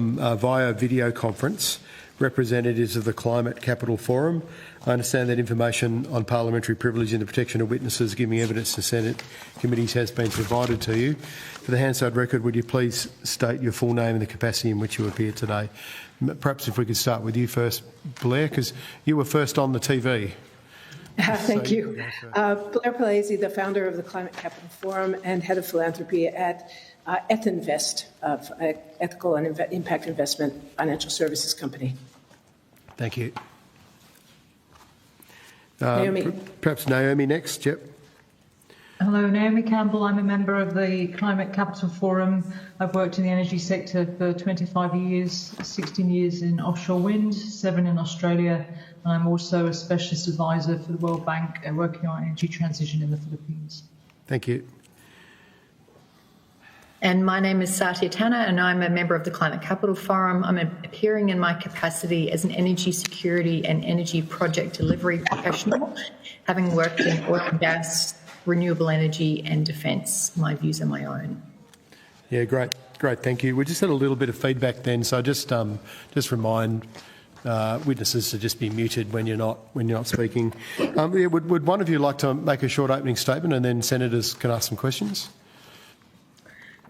Via video conference, representatives of the Climate Capital Forum. I understand that information on parliamentary privilege and the protection of witnesses giving evidence to Senate committees has been provided to you. For the Hansard record, would you please state your full name and the capacity in which you appear today? Perhaps if we could start with you first, Blair, because you were first on the TV. Thank you. Blair Palese, the founder of the Climate Capital Forum and head of philanthropy at Etinvest, of ethical and impact investment financial services company. Thank you. Naomi. Perhaps Naomi next, yep. Hello, Naomi Campbell. I'm a member of the Climate Capital Forum. I've worked in the energy sector for 25 years, 16 years in offshore wind, 7 in Australia, and I'm also a specialist advisor for the World Bank working on energy transition in the Philippines. Thank you. And my name is Satya Tanna, and I'm a member of the Climate Capital Forum. I'm appearing in my capacity as an energy security and energy project delivery professional, having worked in oil and gas, renewable energy and defence. My views are my own. Yeah, great, thank you. We just had a little bit of feedback then, so just remind witnesses to just be muted when you're not speaking. Would one of you like to make a short opening statement, and then senators can ask some questions?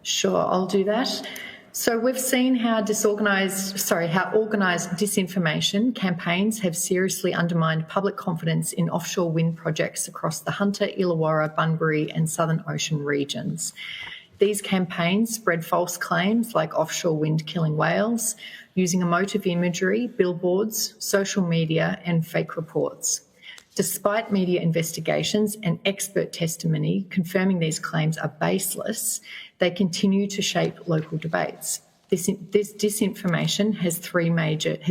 Sure, I'll do that. So we've seen how organised disinformation campaigns have seriously undermined public confidence in offshore wind projects across the Hunter, Illawarra, Bunbury and Southern Ocean regions. These campaigns spread false claims like offshore wind killing whales, using emotive imagery, billboards, social media and fake reports. Despite media investigations and expert testimony confirming these claims are baseless, they continue to shape local debates. This disinformation has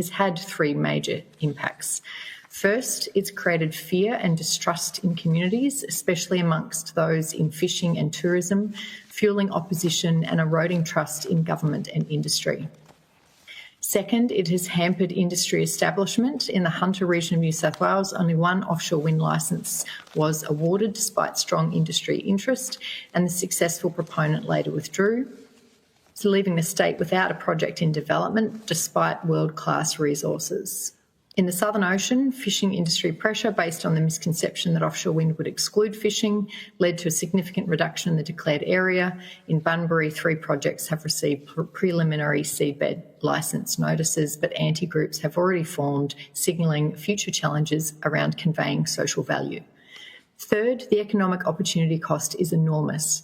had three major impacts. First, it's created fear and distrust in communities, especially amongst those in fishing and tourism, fueling opposition and eroding trust in government and industry. Second, it has hampered industry establishment. In the Hunter region of New South Wales, only one offshore wind licence was awarded despite strong industry interest, and the successful proponent later withdrew, so leaving the state without a project in development despite world-class resources. In the Southern Ocean, fishing industry pressure based on the misconception that offshore wind would exclude fishing led to a significant reduction in the declared area. In Bunbury, 3 projects have received preliminary seabed licence notices, but anti-groups have already formed, signalling future challenges around conveying social value. Third, the economic opportunity cost is enormous.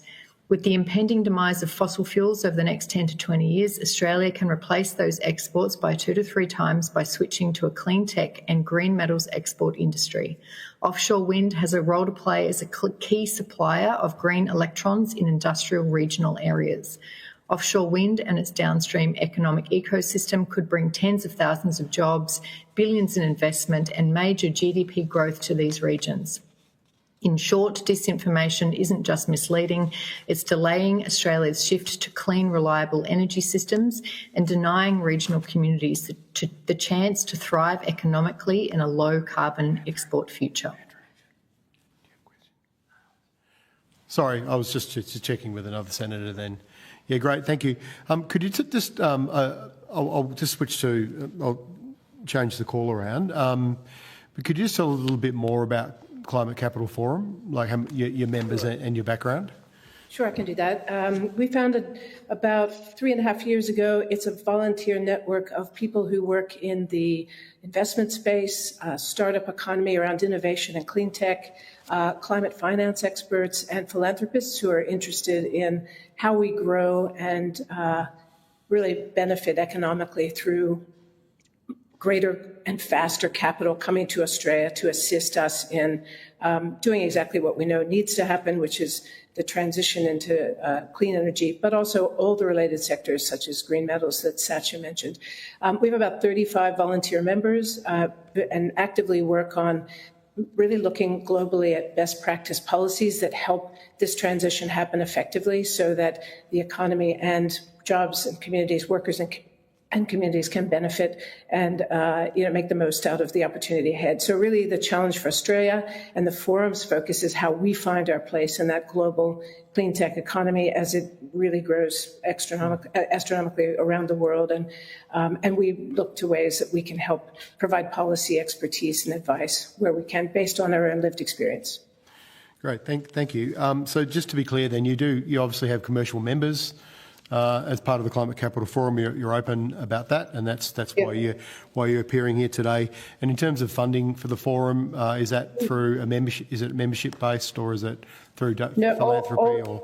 With the impending demise of fossil fuels over the next 10 to 20 years, Australia can replace those exports by 2 to 3 times by switching to a clean tech and green metals export industry. Offshore wind has a role to play as a key supplier of green electrons in industrial regional areas. Offshore wind and its downstream economic ecosystem could bring tens of thousands of jobs, billions in investment and major GDP growth to these regions. In short, disinformation isn't just misleading, it's delaying Australia's shift to clean, reliable energy systems and denying regional communities the chance to thrive economically in a low-carbon export future. Sorry, I was just checking with another senator then. Yeah, great, thank you. Could you just, I'll just switch to, I'll change the call around. But could you just tell a little bit more about Climate Capital Forum, like your members and your background? Sure, I can do that. We founded about 3.5 years ago. It's a volunteer network of people who work in the investment space, startup economy around innovation and clean tech, climate finance experts, and philanthropists who are interested in how we grow and really benefit economically through greater and faster capital coming to Australia to assist us in doing exactly what we know needs to happen, which is the transition into clean energy, but also all the related sectors such as green metals that Satya mentioned. We have about 35 volunteer members and actively work on really looking globally at best practice policies that help this transition happen effectively so that the economy and jobs and communities, workers and and communities can benefit and make the most out of the opportunity ahead. So really the challenge for Australia and the forum's focus is how we find our place in that global clean tech economy as it really grows astronomically around the world. And we look to ways that we can help provide policy expertise and advice where we can based on our own lived experience. Great, thank you. So just to be clear then, you obviously have commercial members as part of the Climate Capital Forum. You're open about that, and that's why you're appearing here today. And in terms of funding for the forum, is that through a membership? Is it membership based, or is it through philanthropy?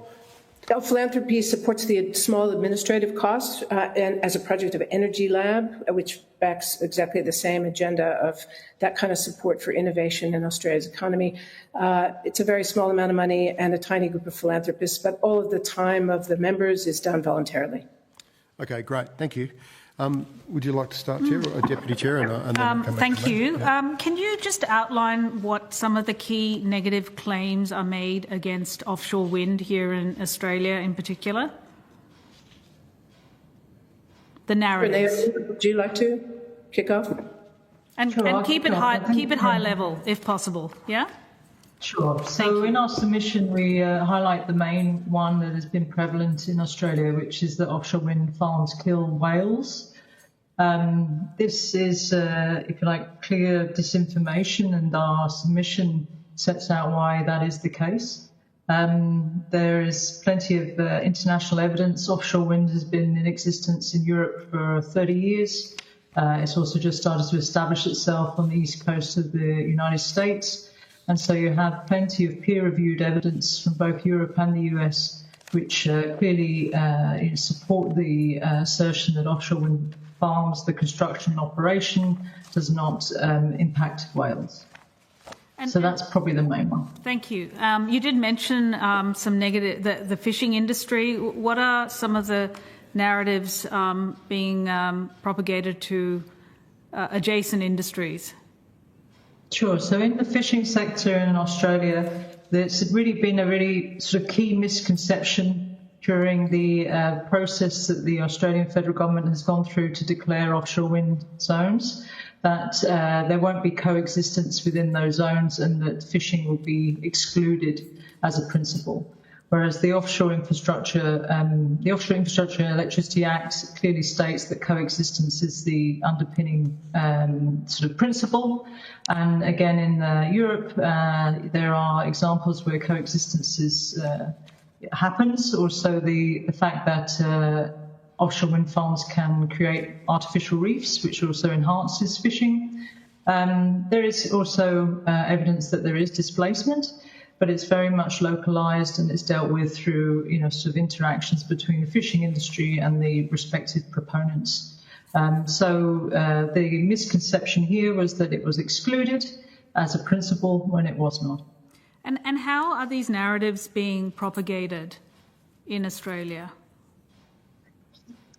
Philanthropy supports the small administrative costs and as a project of Energy Lab, which backs exactly the same agenda of that kind of support for innovation in Australia's economy. It's a very small amount of money and a tiny group of philanthropists, but all of the time of the members is done voluntarily. Okay, great. Thank you. Would you like to start, Chair, or Deputy Chair? And then thank you. Can you just outline what some of the key negative claims are made against offshore wind here in Australia in particular? The narratives. Renee, would you like to kick off? And keep it high level, if possible, yeah? Sure. So in our submission, we highlight the main one that has been prevalent in Australia, which is that offshore wind farms kill whales. This is, if you like, clear disinformation, and our submission sets out why that is the case. There is plenty of international evidence. Offshore wind has been in existence in Europe for 30 years. It's also just started to establish itself on the east coast of the United States. And so you have plenty of peer-reviewed evidence from both Europe and the US, which clearly support the assertion that offshore wind farms, the construction and operation, does not impact whales. So that's probably the main one. Thank you. You did mention some negative, the fishing industry. What are some of the narratives being propagated to adjacent industries? Sure. So in the fishing sector in Australia, there's really been a really sort of key misconception during the process that the Australian federal government has gone through to declare offshore wind zones, that there won't be coexistence within those zones and that fishing will be excluded as a principle. Whereas the Offshore Infrastructure and Electricity Act clearly states that coexistence is the underpinning sort of principle. And again, in Europe, there are examples where coexistence happens. Also, the fact that offshore wind farms can create artificial reefs, which also enhances fishing. There is also evidence that there is displacement, but it's very much localised and it's dealt with through, sort of interactions between the fishing industry and the respective proponents. So the misconception here was that it was excluded as a principle when it was not. And how are these narratives being propagated in Australia?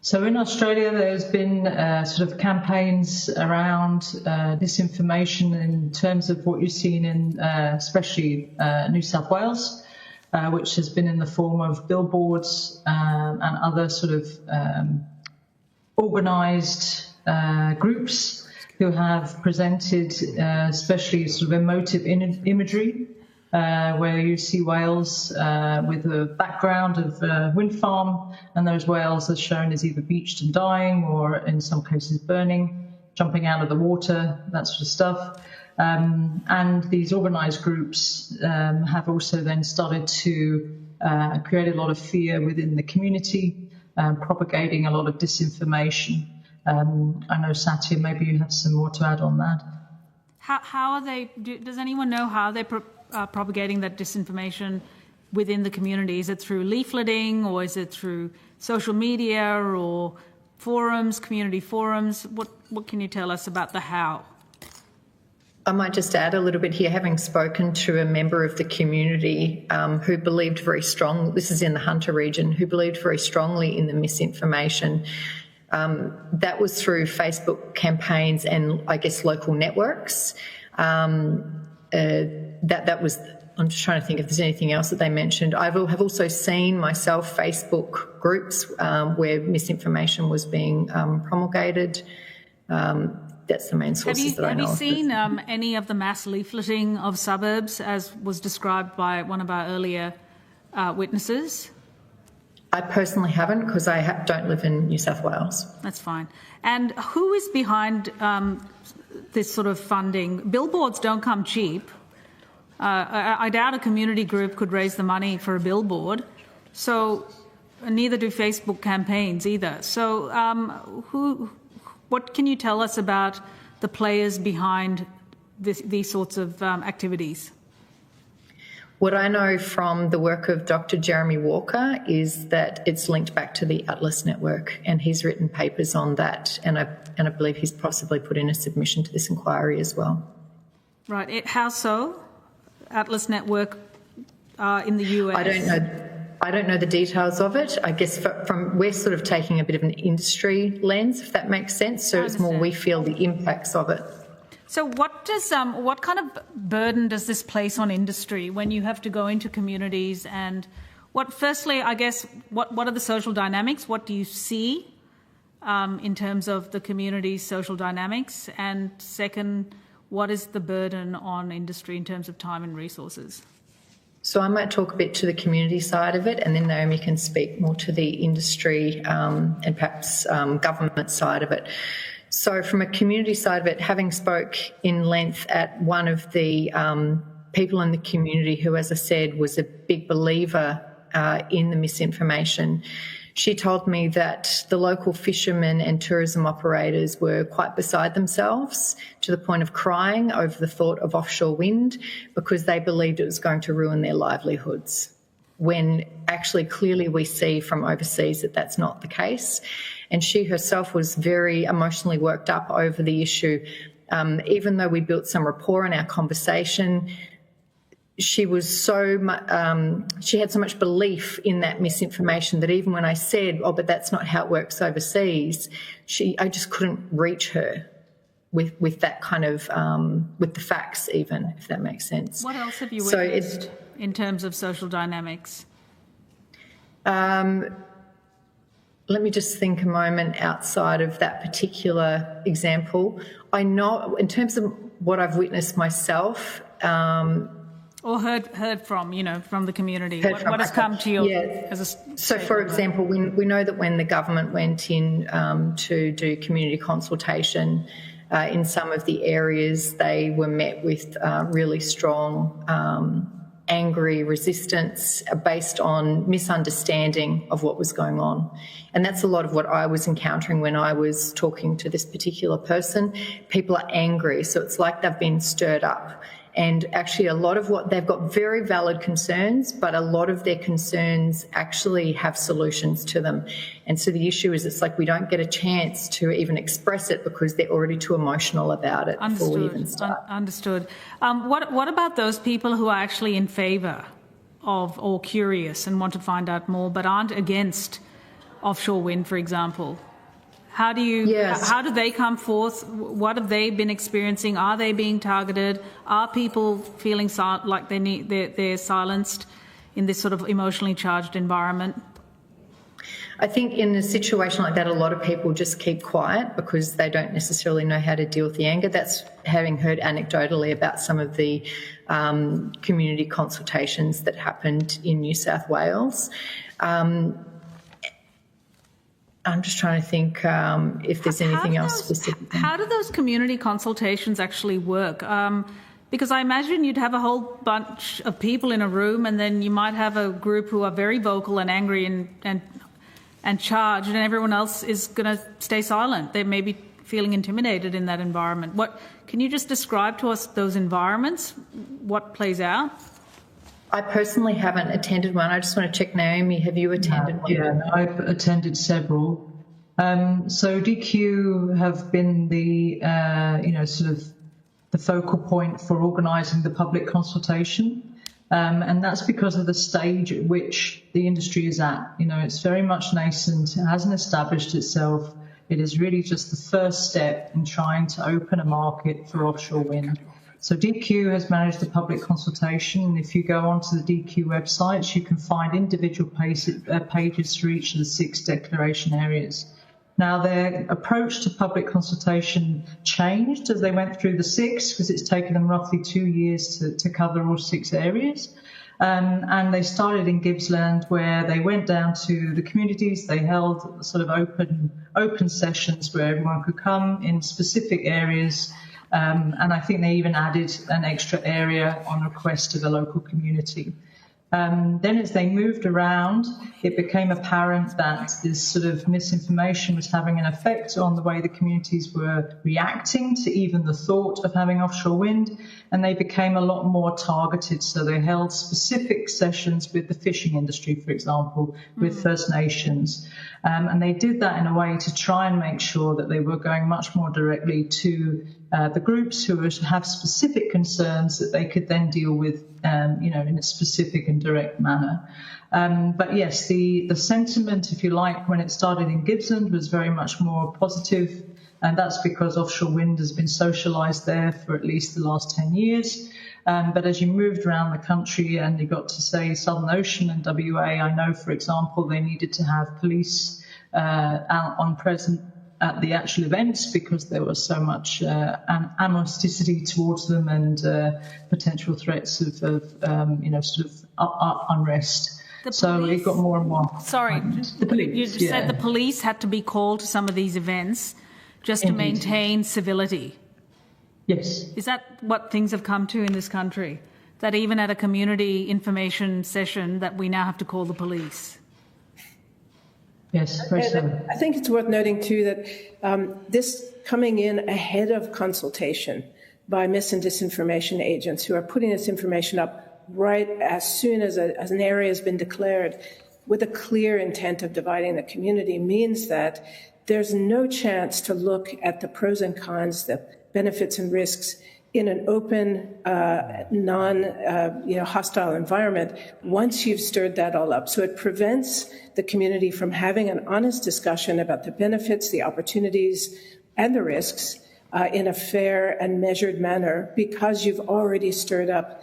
So in Australia, there's been sort of campaigns around disinformation in terms of what you've seen in especially New South Wales, which has been in the form of billboards and other sort of organised groups who have presented especially sort of emotive imagery, where you see whales with a background of a wind farm, and those whales are shown as either beached and dying or in some cases burning, jumping out of the water, that sort of stuff. And these organised groups have also then started to create a lot of fear within the community, propagating a lot of disinformation. I know, Satya, maybe you have some more to add on that. How are they, does anyone know how they're propagating that disinformation within the community? Is it through leafleting, or is it through social media or forums, community forums? What can you tell us about the how? I might just add a little bit here, having spoken to a member of the community who believed very strongly, this is in the Hunter region, who believed very strongly in the misinformation. That was through Facebook campaigns and, I guess, local networks. That was I'm just trying to think if there's anything else that they mentioned. I have also seen myself Facebook groups where misinformation was being promulgated. That's the main sources that I know of. Have you seen any of the mass leafleting of suburbs as was described by one of our earlier witnesses? I personally haven't, because I don't live in New South Wales. That's fine. And who is behind this sort of funding? Billboards don't come cheap. I doubt a community group could raise the money for a billboard. So neither do Facebook campaigns either. So what can you tell us about the players behind these sorts of activities? What I know from the work of Dr. Jeremy Walker is that it's linked back to the Atlas Network, and he's written papers on that, and I believe he's possibly put in a submission to this inquiry as well. Right. How so? Atlas Network in the US? I don't know the details of it. I guess we're sort of taking a bit of an industry lens, if that makes sense. So it's more we feel the impacts of it. So what kind of burden does this place on industry when you have to go into communities, and firstly, I guess, what are the social dynamics? What do you see in terms of the community's social dynamics? And second, what is the burden on industry in terms of time and resources? So I might talk a bit to the community side of it, and then Naomi can speak more to the industry and perhaps government side of it. So from a community side of it, having spoke in length at one of the people in the community who, as I said, was a big believer in the misinformation, she told me that the local fishermen and tourism operators were quite beside themselves, to the point of crying over the thought of offshore wind, because they believed it was going to ruin their livelihoods, when actually clearly we see from overseas that that's not the case. And she herself was very emotionally worked up over the issue. Even though we built some rapport in our conversation, she was she had so much belief in that misinformation that even when I said, oh, but that's not how it works overseas, I just couldn't reach her with that kind of, with the facts even, if that makes sense. What else have you witnessed in terms of social dynamics? Let me just think a moment outside of that particular example. I know in terms of what I've witnessed myself, or heard from, from the community. What has come to you as a... So, for example, we know that when the government went in to do community consultation in some of the areas, they were met with really strong angry resistance based on misunderstanding of what was going on. And that's a lot of what I was encountering when I was talking to this particular person. People are angry, so it's like they've been stirred up. And actually a lot of what they've got very valid concerns, but a lot of their concerns actually have solutions to them. And so the issue is it's like we don't get a chance to even express it because they're already too emotional about it before we even start. Understood. What about those people who are actually in favour of or curious and want to find out more but aren't against offshore wind, for example? How do they come forth? What have they been experiencing? Are they being targeted? Are people feeling like they're silenced in this sort of emotionally charged environment? I think in a situation like that, a lot of people just keep quiet because they don't necessarily know how to deal with the anger. That's having heard anecdotally about some of the community consultations that happened in New South Wales. I'm just trying to think if there's anything else specific. How do those community consultations actually work? Because I imagine you'd have a whole bunch of people in a room, and then you might have a group who are very vocal and angry and charged, and everyone else is going to stay silent. They may be feeling intimidated in that environment. Can you just describe to us those environments, what plays out? I personally haven't attended one. I just want to check, Naomi, have you attended one? Yeah, I've attended several. So DQ have been the, sort of the focal point for organising the public consultation. And that's because of the stage at which the industry is at. It's very much nascent. It hasn't established itself. It is really just the first step in trying to open a market for offshore wind. So DQ has managed the public consultation. If you go onto the DQ websites, you can find individual pages for each of the 6 declaration areas. Now, their approach to public consultation changed as they went through the 6, because it's taken them roughly 2 years to cover all 6 areas. And they started in Gippsland, where they went down to the communities. They held sort of open sessions where everyone could come in specific areas. And I think they even added an extra area on request of the local community. Then as they moved around, it became apparent that this sort of misinformation was having an effect on the way the communities were reacting to even the thought of having offshore wind, and they became a lot more targeted. So they held specific sessions with the fishing industry, for example, with First Nations. And they did that in a way to try and make sure that they were going much more directly to the groups who have specific concerns that they could then deal with, in a specific and direct manner. But yes, the sentiment, if you like, when it started in Gippsland was very much more positive, and that's because offshore wind has been socialised there for at least the last 10 years. But as you moved around the country and you got to, say, Southern Ocean and WA, I know, for example, they needed to have police out on present at the actual events because there was so much animosity towards them and potential threats of unrest. So it got more and more. Sorry, the police, you just said the police had to be called to some of these events just to maintain civility. Yes. Is that what things have come to in this country? That even at a community information session that we now have to call the police? Yes, very so. I think it's worth noting, too, that this coming in ahead of consultation by mis and disinformation agents who are putting this information up right as soon as an area has been declared with a clear intent of dividing the community means that there's no chance to look at the pros and cons, the benefits and risks in an open, hostile environment once you've stirred that all up. So it prevents the community from having an honest discussion about the benefits, the opportunities, and the risks in a fair and measured manner because you've already stirred up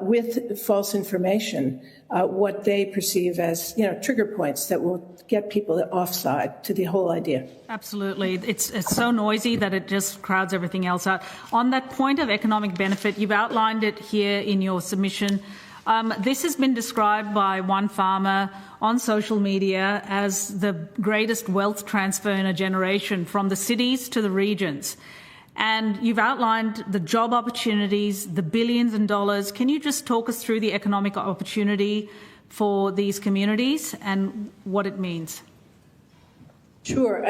with false information what they perceive as, trigger points that will get people offside to the whole idea. Absolutely. It's so noisy that it just crowds everything else out. On that point of economic benefit, you've outlined it here in your submission. This has been described by one farmer on social media as the greatest wealth transfer in a generation from the cities to the regions. And you've outlined the job opportunities, the billions in dollars. Can you just talk us through the economic opportunity for these communities and what it means? Sure.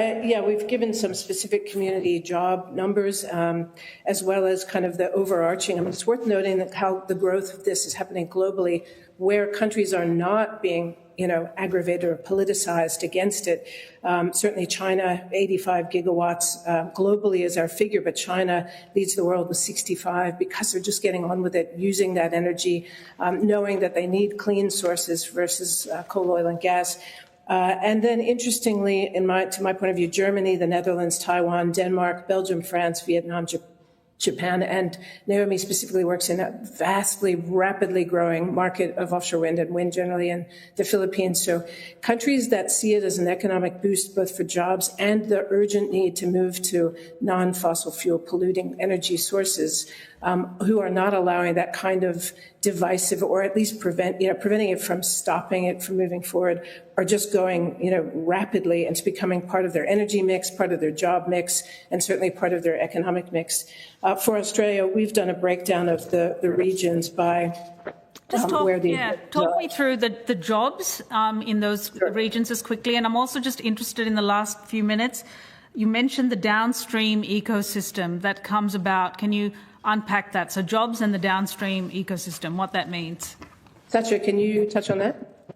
We've given some specific community job numbers as well as kind of the overarching. I mean, it's worth noting that how the growth of this is happening globally, where countries are not being aggravated or politicized against it. Certainly China, 85 gigawatts globally is our figure, but China leads the world with 65 because they're just getting on with it, using that energy, knowing that they need clean sources versus coal, oil, and gas. And then, interestingly, to my point of view, Germany, the Netherlands, Taiwan, Denmark, Belgium, France, Vietnam, Japan, and Naomi specifically works in a vastly, rapidly growing market of offshore wind and wind generally in the Philippines. So countries that see it as an economic boost both for jobs and the urgent need to move to non-fossil fuel polluting energy sources who are not allowing that kind of divisive or at least preventing it from stopping it from moving forward are just going, rapidly and it's becoming part of their energy mix, part of their job mix, and certainly part of their economic mix. For Australia, we've done a breakdown of the regions by talk me through the jobs in those regions as quickly. And I'm also just interested in the last few minutes. You mentioned the downstream ecosystem that comes about. Can you unpack that? So jobs and the downstream ecosystem, what that means. Satya, can you touch on that?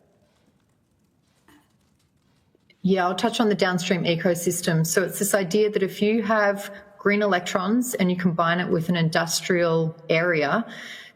Yeah, I'll touch on the downstream ecosystem. So it's this idea that if you have green electrons and you combine it with an industrial area,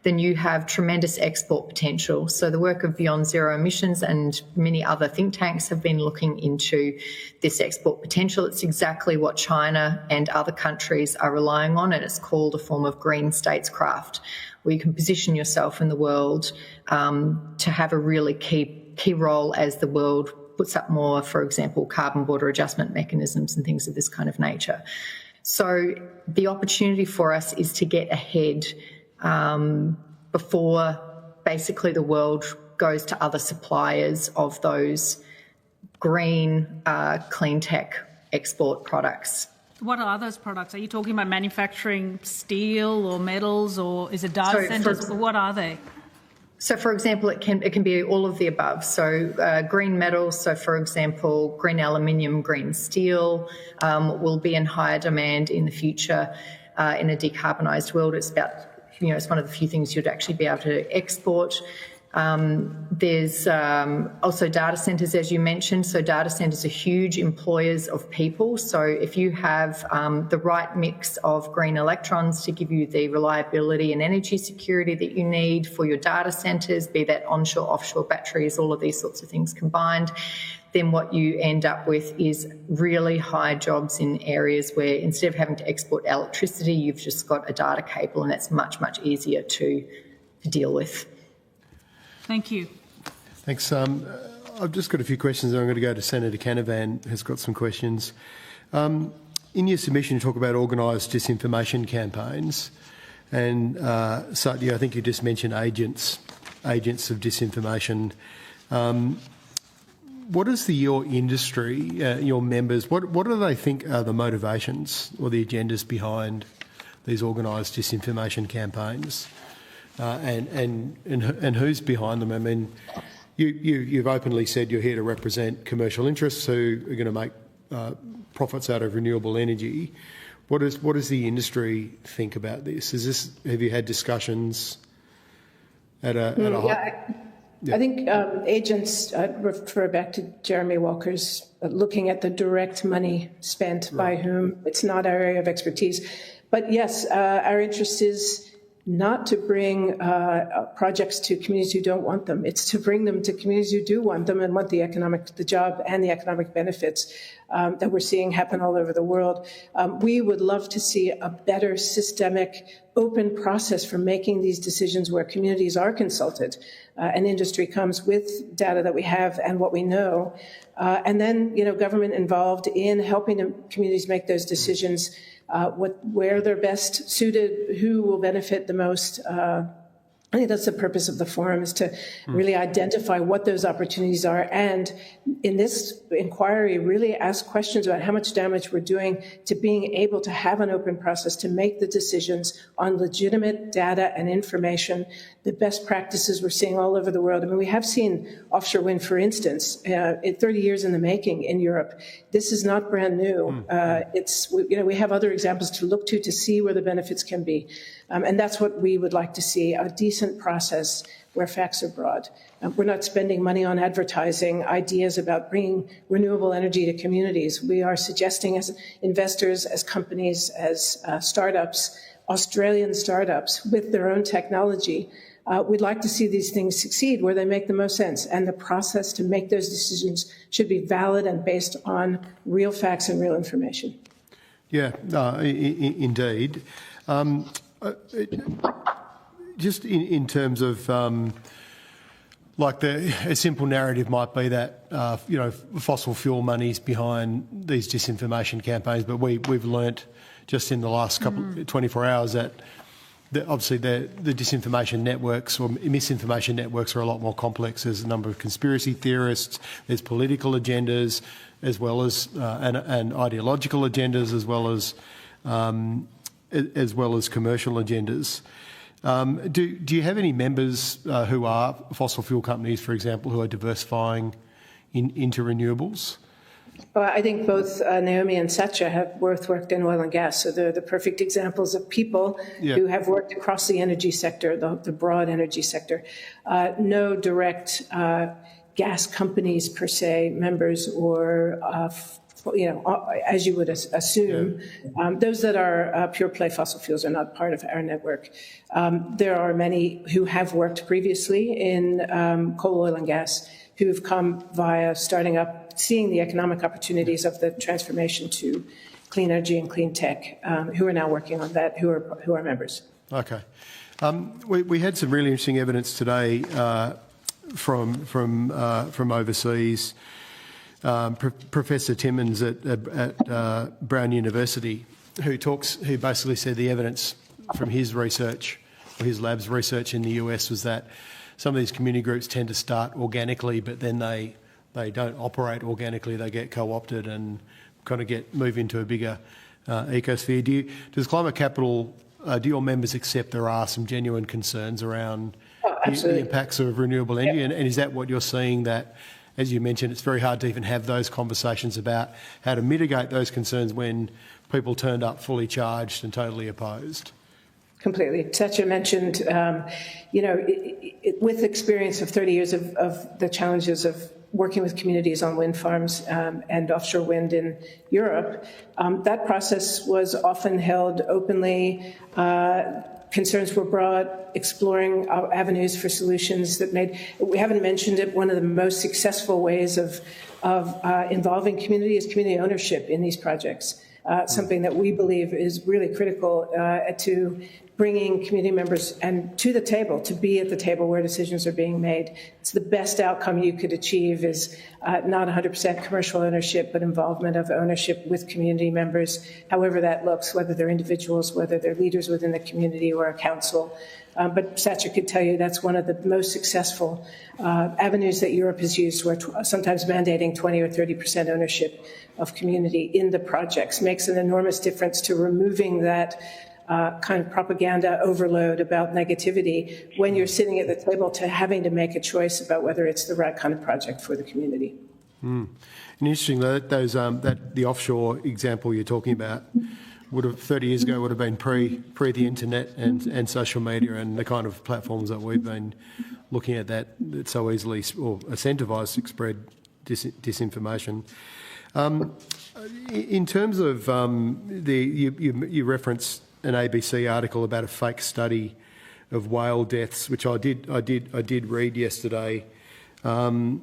then you have tremendous export potential. So the work of Beyond Zero Emissions and many other think tanks have been looking into this export potential. It's exactly what China and other countries are relying on, and it's called a form of green statescraft, where you can position yourself in the world to have a really key role as the world puts up more, for example, carbon border adjustment mechanisms and things of this kind of nature. So the opportunity for us is to get ahead before basically the world goes to other suppliers of those green, clean tech export products. What are those products? Are you talking about manufacturing steel or metals, or is it data centers? What are they? So, for example, it can be all of the above. So, green metals. So, for example, green aluminium, green steel will be in higher demand in the future in a decarbonised world. It's about, it's one of the few things you'd actually be able to export. There's also data centres, as you mentioned. So data centres are huge employers of people. So if you have the right mix of green electrons to give you the reliability and energy security that you need for your data centres, be that onshore, offshore batteries, all of these sorts of things combined, then what you end up with is really high jobs in areas where instead of having to export electricity, you've just got a data cable, and it's much, much easier to deal with. Thank you. Thanks. I've just got a few questions. I'm going to go to Senator Canavan, who's got some questions. In your submission, you talk about organised disinformation campaigns, and Satya, I think you just mentioned agents of disinformation. What is your industry, your members, what do they think are the motivations or the agendas behind these organised disinformation campaigns? And who's behind them? I mean, you've openly said you're here to represent commercial interests who are going to make profits out of renewable energy. What does the industry think about this? Have you had discussions at a high? I think agents, I'd refer back to Jeremy Walker's looking at the direct money spent by whom. It's not our area of expertise. But yes, our interest is not to bring projects to communities who don't want them. It's to bring them to communities who do want them and want the job and the economic benefits that we're seeing happen all over the world. We would love to see a better systemic, open process for making these decisions where communities are consulted and industry comes with data that we have and what we know. And then, government involved in helping communities make those decisions, where they're best suited, who will benefit the most. I think that's the purpose of the forum, is to really identify what those opportunities are, and in this inquiry really ask questions about how much damage we're doing to being able to have an open process to make the decisions on legitimate data and information, the best practices we're seeing all over the world. I mean, we have seen offshore wind, for instance, 30 years in the making in Europe. This is not brand new. We have other examples to look to see where the benefits can be. And that's what we would like to see, a decent process where facts are broad. We're not spending money on advertising ideas about bringing renewable energy to communities. We are suggesting as investors, as companies, as startups, Australian startups with their own technology, we'd like to see these things succeed where they make the most sense. And the process to make those decisions should be valid and based on real facts and real information. Yeah, indeed. Just in terms of, a simple narrative might be that, fossil fuel money's behind these disinformation campaigns, but we've learnt just in the last 24 hours that obviously the disinformation networks or misinformation networks are a lot more complex. There's a number of conspiracy theorists, there's political agendas, as well as and ideological agendas, as well as commercial agendas. Do you have any members who are fossil fuel companies, for example, who are diversifying into renewables? Well, I think both Naomi and Satya have both worked in oil and gas, so they're the perfect examples of people who have worked across the energy sector, the broad energy sector. No direct gas companies per se, members or as you would assume. Those that are pure play fossil fuels are not part of our network. There are many who have worked previously in coal, oil, and gas who have come via starting up, seeing the economic opportunities of the transformation to clean energy and clean tech, who are now working on that, who are members. Okay. We had some really interesting evidence today from overseas. Professor Timmins at Brown University, who basically said the evidence from his research, or his lab's research in the US, was that some of these community groups tend to start organically, but then they don't operate organically. They get co-opted and kind of move into a bigger ecosphere. Does Climate Capital, do your members accept there are some genuine concerns around the impacts of renewable energy? Yep. And is that what you're seeing, that, as you mentioned, it's very hard to even have those conversations about how to mitigate those concerns when people turned up fully charged and totally opposed? Completely. Satya mentioned, with experience of 30 years of the challenges of working with communities on wind farms and offshore wind in Europe, that process was often held openly. Concerns were brought, exploring avenues for solutions that we haven't mentioned it, one of the most successful ways of involving community is community ownership in these projects. Something that we believe is really critical to bringing community members and to the table, to be at the table where decisions are being made. It's the best outcome you could achieve is not 100% commercial ownership, but involvement of ownership with community members, however that looks, whether they're individuals, whether they're leaders within the community or a council. But Satya could tell you that's one of the most successful avenues that Europe has used, where sometimes mandating 20 or 30% ownership of community in the projects makes an enormous difference to removing that kind of propaganda overload about negativity when you're sitting at the table, to having to make a choice about whether it's the right kind of project for the community. And interesting that the offshore example you're talking about would have 30 years ago would have been pre the internet and social media and the kind of platforms that we've been looking at that so easily or incentivised to spread disinformation. In terms of you referenced an ABC article about a fake study of whale deaths, which I did read yesterday. Do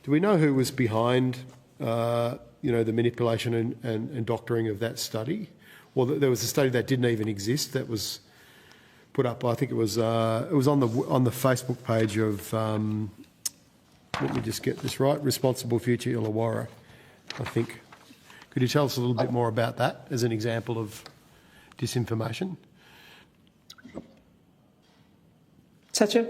we know who was behind the manipulation and doctoring of that study? Well, there was a study that didn't even exist that was put up. I think it was on the Facebook page of let me just get this right. Responsible Future Illawarra, I think. Could you tell us a little bit more about that as an example of disinformation? Satya?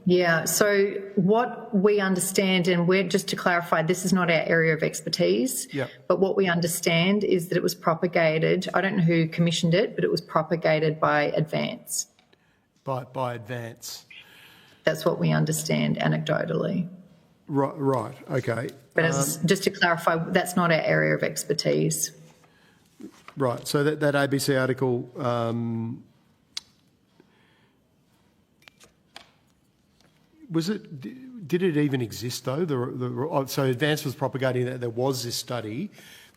Yeah, so what we understand, and we're just to clarify, this is not our area of expertise, but what we understand is that it was propagated, I don't know who commissioned it, but it was propagated by Advance. By Advance? That's what we understand anecdotally. Right, okay. But just to clarify, that's not our area of expertise. Right, so that ABC article, did it even exist though? So Advance was propagating that there was this study,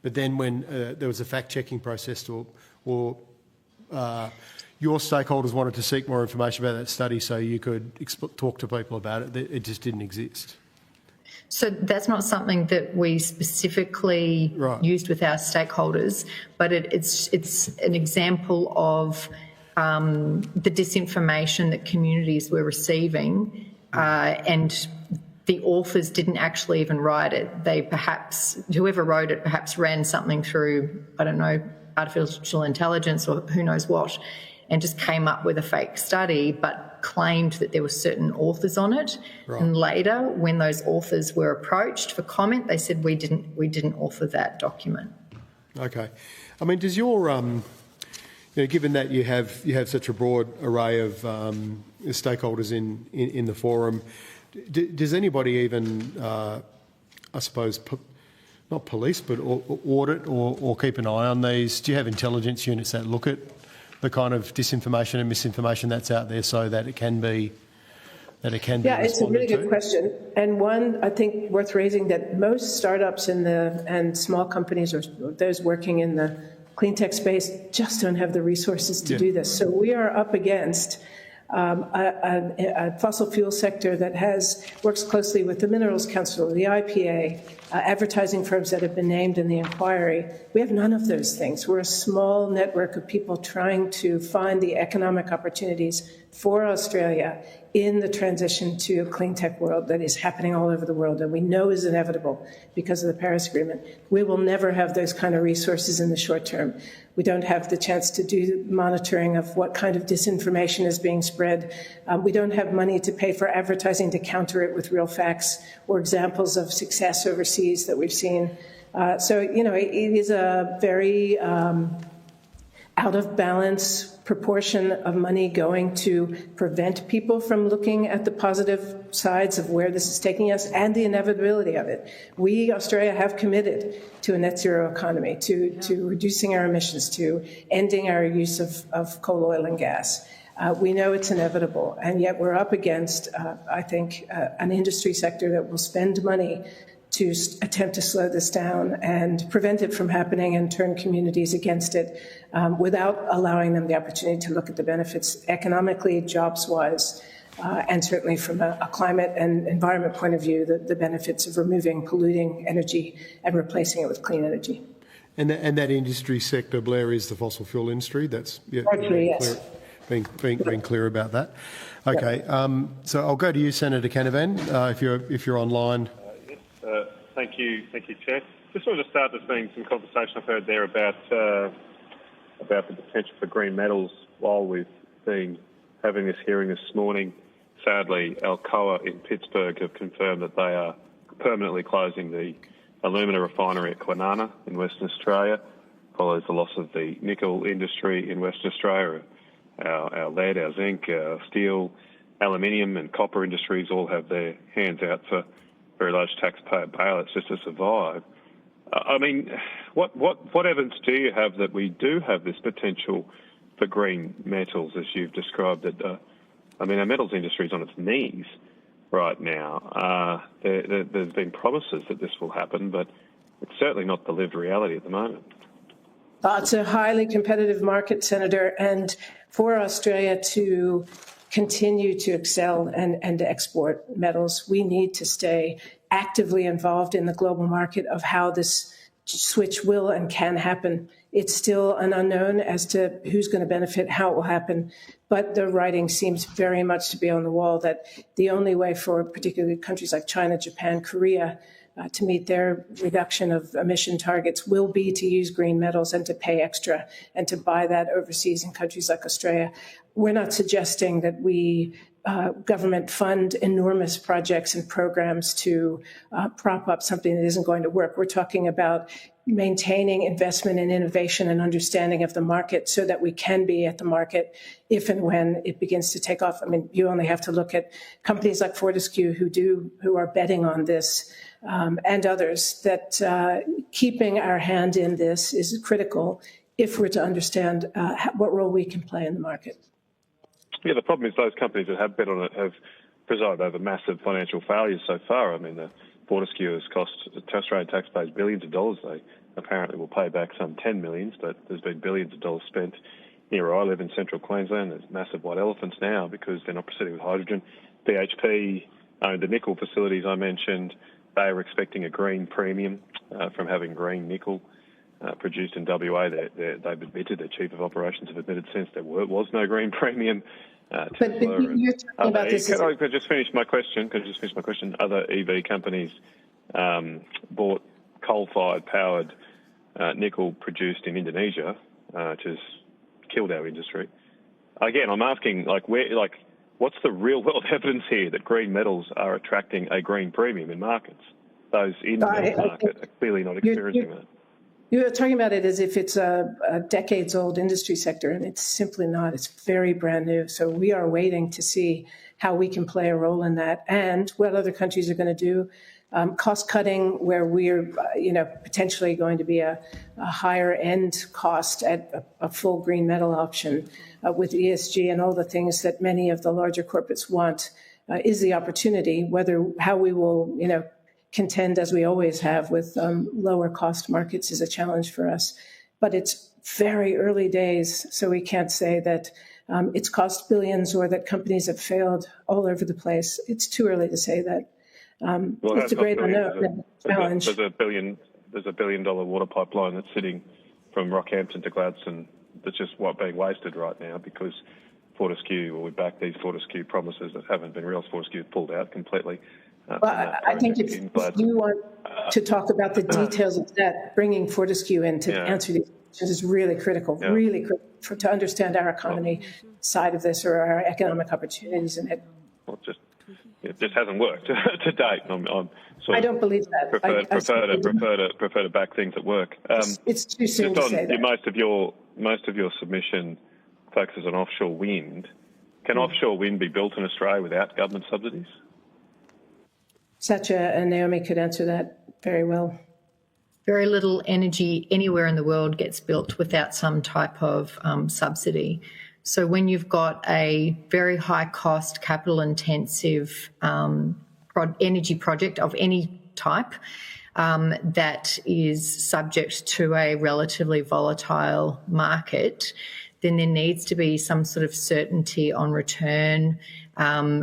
but then when there was a fact-checking process or your stakeholders wanted to seek more information about that study so you could talk to people about it, it just didn't exist. So that's not something that we specifically used with our stakeholders, but it's an example of the disinformation that communities were receiving, and the authors didn't actually even write it. They whoever wrote it perhaps ran something through, I don't know, artificial intelligence or who knows what, and just came up with a fake study, but claimed that there were certain authors on it. Right. And later, when those authors were approached for comment, they said we didn't author that document. Okay. I mean, does your given that you have such a broad array of stakeholders in the forum, does anybody even I suppose not police but audit or keep an eye on these? Do you have intelligence units that look at the kind of disinformation and misinformation that's out there so that it can be that it can be Yeah, it's a really responded to? good question, and one I think worth raising, that most startups and small companies, or those working in the clean tech space, just don't have the resources to do this. So we are up against a fossil fuel sector that works closely with the Minerals Council, the IPA, advertising firms that have been named in the inquiry. We have none of those things. We're a small network of people trying to find the economic opportunities for Australia in the transition to a clean tech world that is happening all over the world and we know is inevitable because of the Paris Agreement. We will never have those kind of resources in the short term. We don't have the chance to do monitoring of what kind of disinformation is being spread. We don't have money to pay for advertising to counter it with real facts or examples of success overseas that we've seen. So, it is a very out of balance proportion of money going to prevent people from looking at the positive sides of where this is taking us and the inevitability of it. We, Australia, have committed to a net zero economy, to reducing our emissions, to ending our use of coal, oil and gas. We know it's inevitable, and yet we're up against, I think, an industry sector that will spend money to attempt to slow this down and prevent it from happening and turn communities against it without allowing them the opportunity to look at the benefits economically, jobs-wise, and certainly from a climate and environment point of view, the benefits of removing polluting energy and replacing it with clean energy. And that industry sector, Blair, is the fossil fuel industry. That's Largely, yes. Being clear about that. Okay, so I'll go to you, Senator Canavan, if you're online. Thank you, Chair. Just wanted to start with seeing some conversation I've heard there about the potential for green metals while we've been having this hearing this morning. Sadly, Alcoa in Pittsburgh have confirmed that they are permanently closing the alumina refinery at Kwinana in Western Australia, follows the loss of the nickel industry in Western Australia. Our lead, our zinc, our steel, aluminium and copper industries all have their hands out for very large taxpayer bailouts just to survive. I mean, what evidence do you have that we do have this potential for green metals, as you've described it? I mean, our metals industry is on its knees right now. There's been promises that this will happen, but it's certainly not the lived reality at the moment. It's a highly competitive market, Senator, and for Australia to continue to excel and to export metals, we need to stay actively involved in the global market of how this switch will and can happen. It's still an unknown as to who's going to benefit, how it will happen, but the writing seems very much to be on the wall that the only way for particularly countries like China, Japan, Korea, to meet their reduction of emission targets will be to use green metals and to pay extra and to buy that overseas in countries like Australia. We're not suggesting that we government fund enormous projects and programs to prop up something that isn't going to work. We're talking about maintaining investment in innovation and understanding of the market so that we can be at the market if and when it begins to take off. I mean, you only have to look at companies like Fortescue who are betting on this and others, that keeping our hand in this is critical if we're to understand what role we can play in the market. Yeah, the problem is those companies that have bet on it have presided over massive financial failures so far. I mean, the Fortescue has cost Australian taxpayers billions of dollars. They apparently will pay back some 10 millions, but there's been billions of dollars spent here where I live in central Queensland. There's massive white elephants now because they're not proceeding with hydrogen. BHP owned the nickel facilities I mentioned. They were expecting a green premium from having green nickel produced in WA. They've admitted, their chief of operations have admitted since there was no green premium. But you're talking about this. Can I just finish my question? Other EV companies bought coal-fired powered nickel produced in Indonesia, which has killed our industry. Again, I'm asking, what's the real-world evidence here that green metals are attracting a green premium in markets? Those in the market are clearly not experiencing that. You're talking about it as if it's a decades-old industry sector, and it's simply not. It's very brand new. So we are waiting to see how we can play a role in that and what other countries are going to do. Cost cutting, where we're potentially going to be a higher end cost at a full green metal option with ESG and all the things that many of the larger corporates want. is the opportunity. How we will, contend as we always have with lower cost markets is a challenge for us. But it's very early days, so we can't say that it's cost billions or that companies have failed all over the place. It's too early to say that. It's a great unknown challenge. There's a $1 billion water pipeline that's sitting from Rockhampton to Gladstone that's just being wasted right now because Fortescue, we back these Fortescue promises that haven't been real. Fortescue pulled out completely. Well, I think if you want to talk about the details of that, bringing Fortescue in to answer these questions is really critical, really critical to understand our economy side of this or our economic opportunities in it. Well, it just hasn't worked to date. I don't believe that. Prefer to back things that work. It's too soon to say that. Most of your submission focuses on offshore wind. Can offshore wind be built in Australia without government subsidies? Satya and Naomi could answer that very well. Very little energy anywhere in the world gets built without some type of subsidy. So when you've got a very high cost, capital intensive energy project of any type that is subject to a relatively volatile market, then there needs to be some sort of certainty on return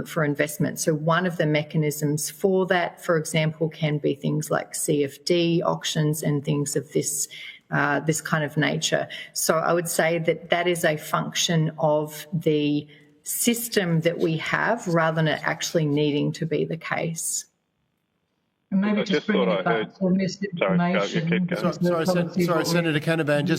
for investment. So one of the mechanisms for that, for example, can be things like CFD auctions and things of this kind of nature. So I would say that is a function of the system that we have rather than it actually needing to be be And maybe just bringing it back to misinformation. Sorry, Senator Canavan.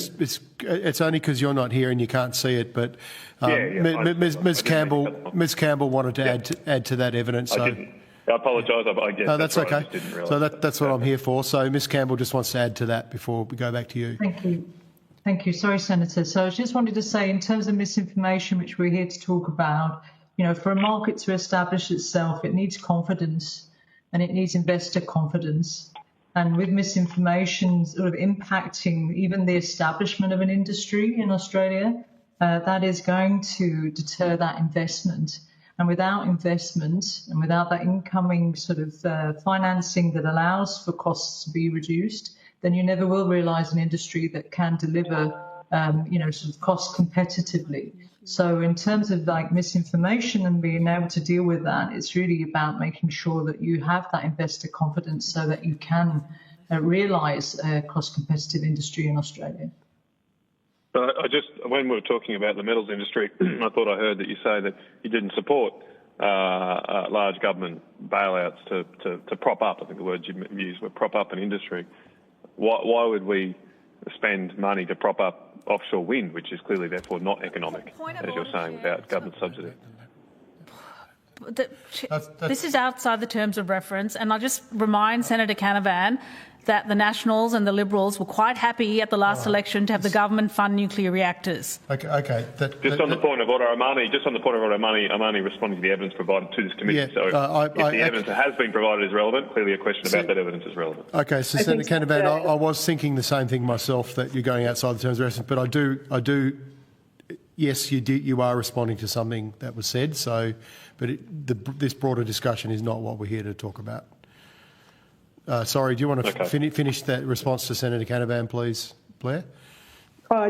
It's only because you're not here and you can't see it, but Ms. Campbell wanted to add to that evidence. I apologise. No, that's okay. So that's what I'm here for. So Ms. Campbell just wants to add to that before we go back to you. Thank you. Sorry, Senator. So I just wanted to say, in terms of misinformation, which we're here to talk about, for a market to establish itself, it needs confidence. And it needs investor confidence. And with misinformation sort of impacting even the establishment of an industry in Australia, that is going to deter that investment. And without investment and without that incoming sort of financing that allows for costs to be reduced, then you never will realise an industry that can deliver, sort of cost competitively. So in terms of like misinformation and being able to deal with that, it's really about making sure that you have that investor confidence so that you can realise a cost competitive industry in Australia. But when we were talking about the metals industry, I thought I heard that you say that you didn't support large government bailouts to prop up, I think the words you used were prop up an industry. Why would we spend money to prop up offshore wind, which is clearly therefore not economic, as you're saying, without government subsidy? This is outside the terms of reference, and I'll just remind Senator Canavan that the Nationals and the Liberals were quite happy at the last election to have the government fund nuclear reactors. Okay. Just on the point of order, I'm only responding to the evidence provided to this committee. Yeah, so if the evidence that has been provided is relevant, clearly a question about that evidence is relevant. Okay, so Senator Canavan, I was thinking the same thing myself, that you're going outside the terms of reference, but I do. Yes, you are responding to something that was said. So, but this broader discussion is not what we're here to talk about. Sorry, do you want to finish that response to Senator Canavan, please, Blair?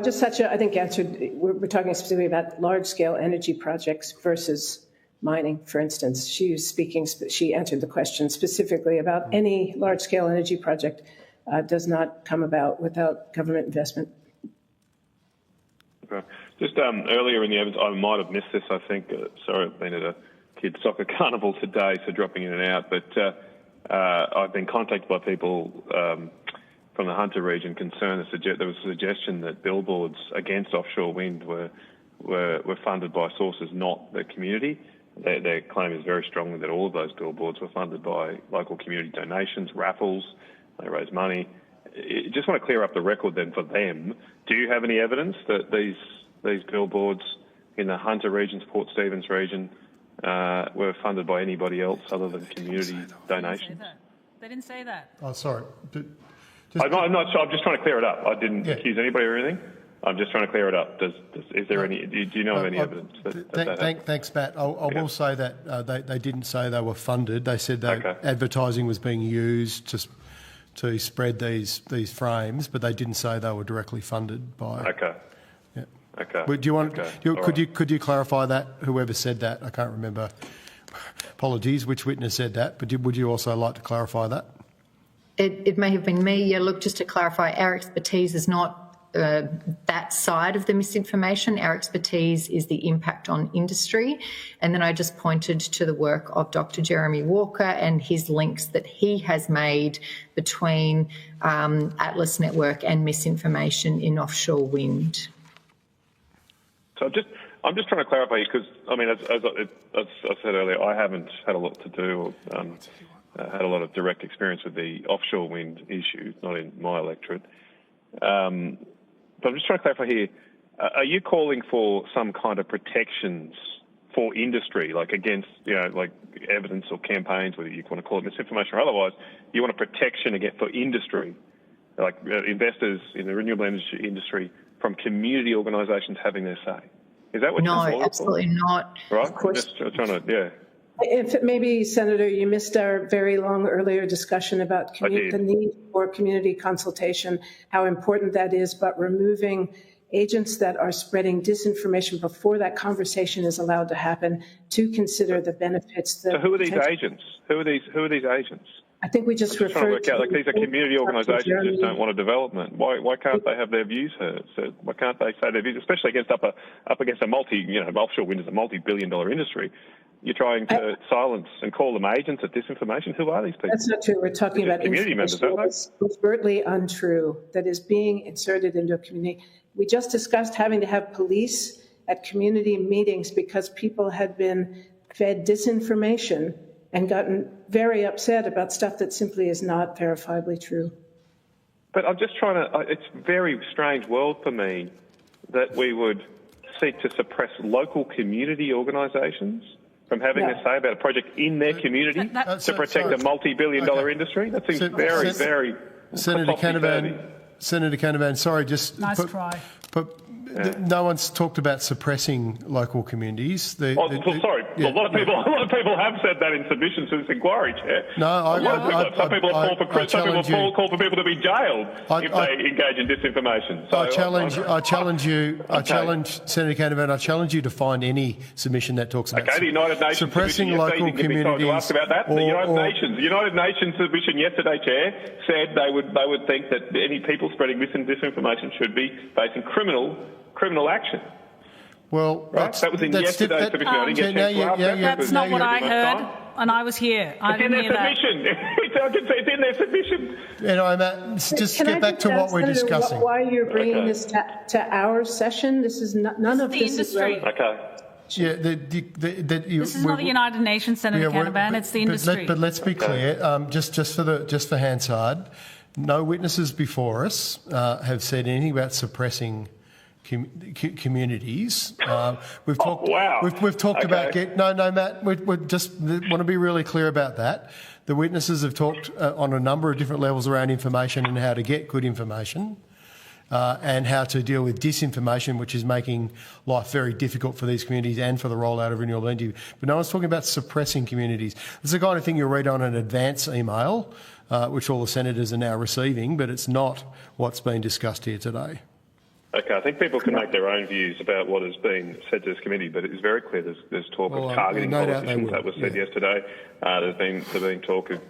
Just such I think answered. We're talking specifically about large-scale energy projects versus mining, for instance. She answered the question specifically about any large-scale energy project does not come about without government investment. Okay. Just earlier in the evidence, I might have missed this, I think. Sorry, I've been at a kids' soccer carnival today, so dropping in and out. But I've been contacted by people from the Hunter region concerned there was a suggestion that billboards against offshore wind were funded by sources not the community. Their claim is very strongly that all of those billboards were funded by local community donations, raffles. They raise money. I just want to clear up the record then for them. Do you have any evidence that these billboards in the Hunter region, Port Stephens region, were funded by anybody else other than community donations? They didn't say that. Oh, sorry. I'm not sure. I'm just trying to clear it up. I didn't accuse anybody or anything. I'm just trying to clear it up. Is there any? Do you know of any evidence that Thanks, Matt. I will say that they didn't say they were funded. They said that advertising was being used to spread these frames, but they didn't say they were directly funded by. Okay. Yeah. Okay. But do you want? Okay. Could you clarify that? Whoever said that, I can't remember. Apologies, which witness said that? But would you also like to clarify that? It may have been me. Yeah, look, just to clarify, our expertise is not that side of the misinformation. Our expertise is the impact on industry. And then I just pointed to the work of Dr. Jeremy Walker and his links that he has made between Atlas Network and misinformation in offshore wind. So I'm just trying to clarify, because, I mean, as I said earlier, I haven't had a lot to do or had a lot of direct experience with the offshore wind issue, not in my electorate. But I'm just trying to clarify here, are you calling for some kind of protections for industry, like against, like evidence or campaigns, whether you want to call it misinformation or otherwise, you want a protection for industry, like investors in the renewable energy industry from community organisations having their say? Is that what you're calling for? No, absolutely not. Right? Of course. Just trying to, If maybe, Senator, you missed our very long earlier discussion about the need for community consultation, how important that is, but removing agents that are spreading disinformation before that conversation is allowed to happen, to consider the benefits. So who are these agents? Who are these agents? I think we just referred trying to work out, like, these are community organisations who just don't want a development. Why can't they have their views heard? So why can't they say their views, especially up against a offshore wind is a multi-billion-dollar industry. You're trying to silence and call them agents of disinformation. Who are these people? That's not true. We're talking about community members, aren't they? that's overtly untrue, that is being inserted into a community. We just discussed having to have police at community meetings because people had been fed disinformation and gotten very upset about stuff that simply is not verifiably true. But I'm just trying to, it's a very strange world for me that we would seek to suppress local community organisations from having a say about a project in their community to protect a multi-billion-dollar industry. That seems very, very Senator Canavan, sorry, just nice try. No one's talked about suppressing local communities. Sorry, a lot of people have said that in submissions to this inquiry, Chair. Some people have called for people to be jailed if they engage in disinformation. So I challenge Senator Canavan. I challenge you to find any submission that talks about the United Nations suppressing local communities. To ask about that. The United Nations submission yesterday, Chair, said they would think that any people spreading disinformation should be facing criminal action. Well, right? That was in yesterday's submission. I didn't get a chance to ask that. That's not what I heard, and I was here. I didn't hear that. It's in their submission. Matt, just get back to what we're discussing. Why you're bringing this to our session? This is none of this is relevant. Yeah, this is not the United Nations, Senator Canavan. It's the industry. But let's be clear. Just for Hansard, no witnesses before us have said anything about suppressing communities. We've talked about Matt. We just want to be really clear about that. The witnesses have talked on a number of different levels around information and how to get good information, and how to deal with disinformation, which is making life very difficult for these communities and for the rollout of renewable energy. But no one's talking about suppressing communities. It's the kind of thing you'll read on an advance email, which all the senators are now receiving, but it's not what's been discussed here today. Okay, I think people can make their own views about what has been said to this committee, but it's very clear there's talk of targeting politicians. That was said yesterday. There's been talk of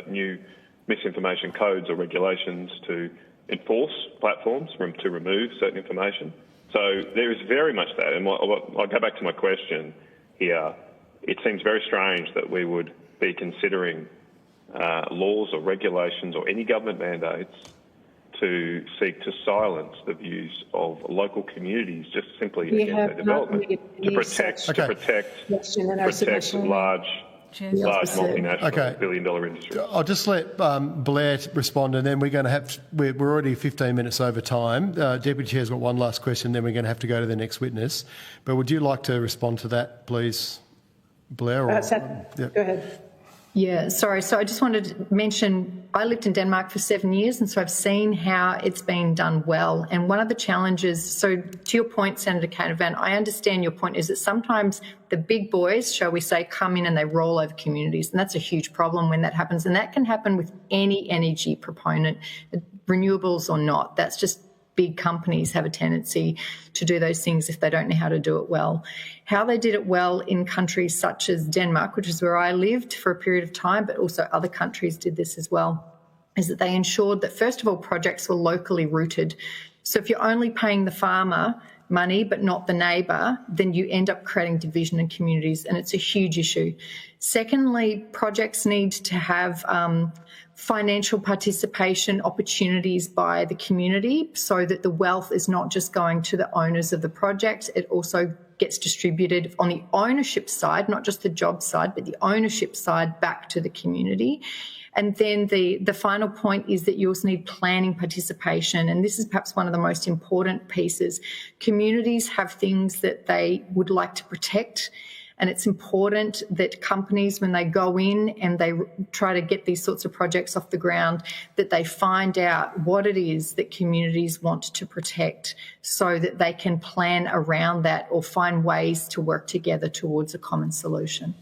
new misinformation codes or regulations to enforce platforms to remove certain information. So there is very much that. And I'll go back to my question here. It seems very strange that we would be considering laws or regulations or any government mandates to seek to silence the views of local communities just simply against their development, to protect large multinational billion-dollar industries. I'll just let Blair respond, and then we're already 15 minutes over time. Deputy Chair's got one last question, then we're going to have to go to the next witness. But would you like to respond to that, please, Blair? Go ahead. Yeah, sorry. So I just wanted to mention I lived in Denmark for 7 years, and so I've seen how it's been done well. And one of the challenges, so to your point, Senator Canavan, I understand your point, is that sometimes the big boys, shall we say, come in and they roll over communities. And that's a huge problem when that happens. And that can happen with any energy proponent, renewables or not. That's just big companies have a tendency to do those things if they don't know how to do it well. How they did it well in countries such as Denmark, which is where I lived for a period of time, but also other countries did this as well, is that they ensured that, first of all, projects were locally rooted. So if you're only paying the farmer money but not the neighbour, then you end up creating division in communities, and it's a huge issue. Secondly, projects need to have financial participation opportunities by the community so that the wealth is not just going to the owners of the project, it also gets distributed on the ownership side, not just the job side, but the ownership side back to the community. And then the final point is that you also need planning participation. And this is perhaps one of the most important pieces. Communities have things that they would like to protect. And it's important that companies, when they go in and they try to get these sorts of projects off the ground, that they find out what it is that communities want to protect so that they can plan around that or find ways to work together towards a common solution.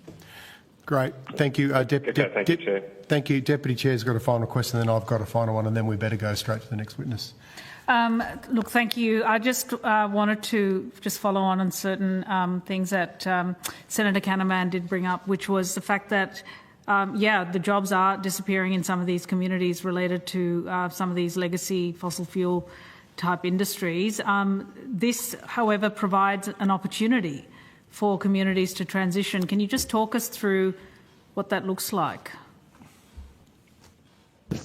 Great. Thank you. Thank you, Chair. Thank you. Deputy Chair's got a final question, then I've got a final one, and then we better go straight to the next witness. Look, thank you. I just wanted to just follow on certain things that Senator Canavan did bring up, which was the fact that, the jobs are disappearing in some of these communities related to some of these legacy fossil fuel type industries. This, however, provides an opportunity for communities to transition. Can you just talk us through what that looks like?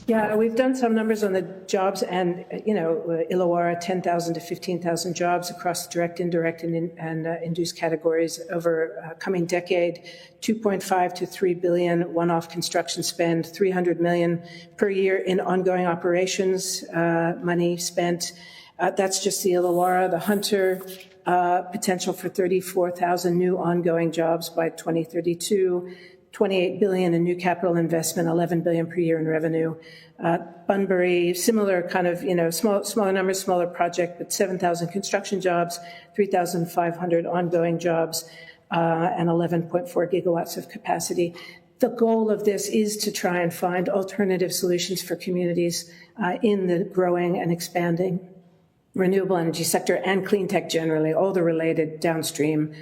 Yeah, we've done some numbers on the jobs, and Illawarra, 10,000 to 15,000 jobs across direct, indirect, and induced categories over a coming decade. 2.5 to 3 billion one-off construction spend, 300 million per year in ongoing operations money spent. That's just the Illawarra. The Hunter, potential for 34,000 new ongoing jobs by 2032. 28 billion in new capital investment, 11 billion per year in revenue. Bunbury, similar kind of, smaller numbers, smaller project, but 7,000 construction jobs, 3,500 ongoing jobs, and 11.4 gigawatts of capacity. The goal of this is to try and find alternative solutions for communities in the growing and expanding renewable energy sector and clean tech generally, all the related downstream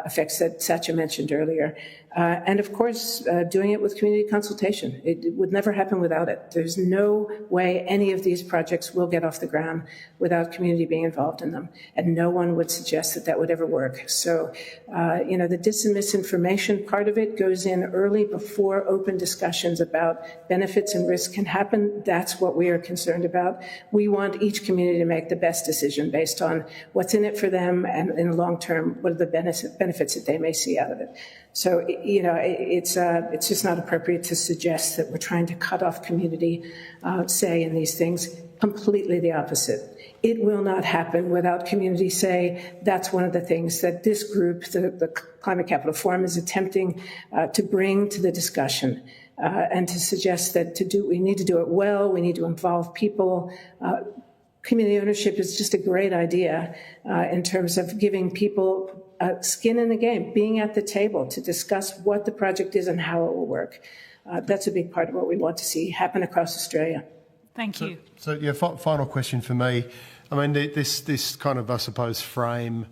effects that Satya mentioned earlier. And of course, doing it with community consultation. It would never happen without it. There's no way any of these projects will get off the ground without community being involved in them. And no one would suggest that that would ever work. So, the dis and misinformation part of it goes in early before open discussions about benefits and risks can happen. That's what we are concerned about. We want each community to make the best decision based on what's in it for them and in the long term, what are the benefits that they may see out of it. So, it's just not appropriate to suggest that we're trying to cut off community say in these things. Completely the opposite. It will not happen without community say. That's one of the things that this group, the Climate Capital Forum, is attempting to bring to the discussion and to suggest that we need to do it well, we need to involve people. Community ownership is just a great idea in terms of giving people skin in the game, being at the table to discuss what the project is and how it will work. That's a big part of what we want to see happen across Australia. Thank you. So final question for me. I mean, this kind of, I suppose, frame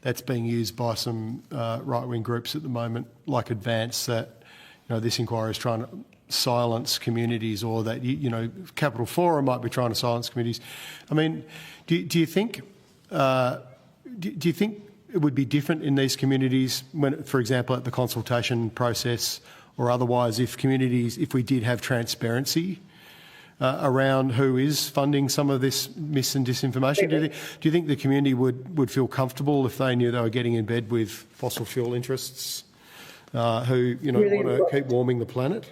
that's being used by some right-wing groups at the moment, like Advance, that this inquiry is trying to silence communities, or that Capital Forum might be trying to silence communities. I mean, do you think it would be different in these communities when, for example, at the consultation process or otherwise, if we did have transparency around who is funding some of this mis and disinformation? Do you think the community would feel comfortable if they knew they were getting in bed with fossil fuel interests who really want to keep warming the planet?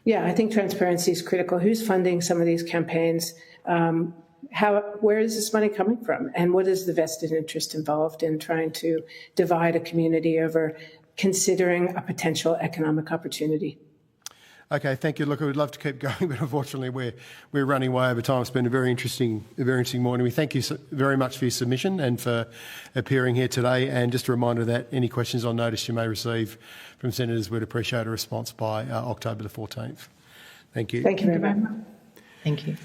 Yeah, I think transparency is critical. Who's funding some of these campaigns? Where is this money coming from? And what is the vested interest involved in trying to divide a community over considering a potential economic opportunity? Okay, thank you. Look, I would love to keep going, but unfortunately we're running way over time. It's been a very interesting morning. We thank you very much for your submission and for appearing here today. And just a reminder that any questions on notice you may receive from senators, we'd appreciate a response by October the 14th. Thank you. Thank you very much. Thank you.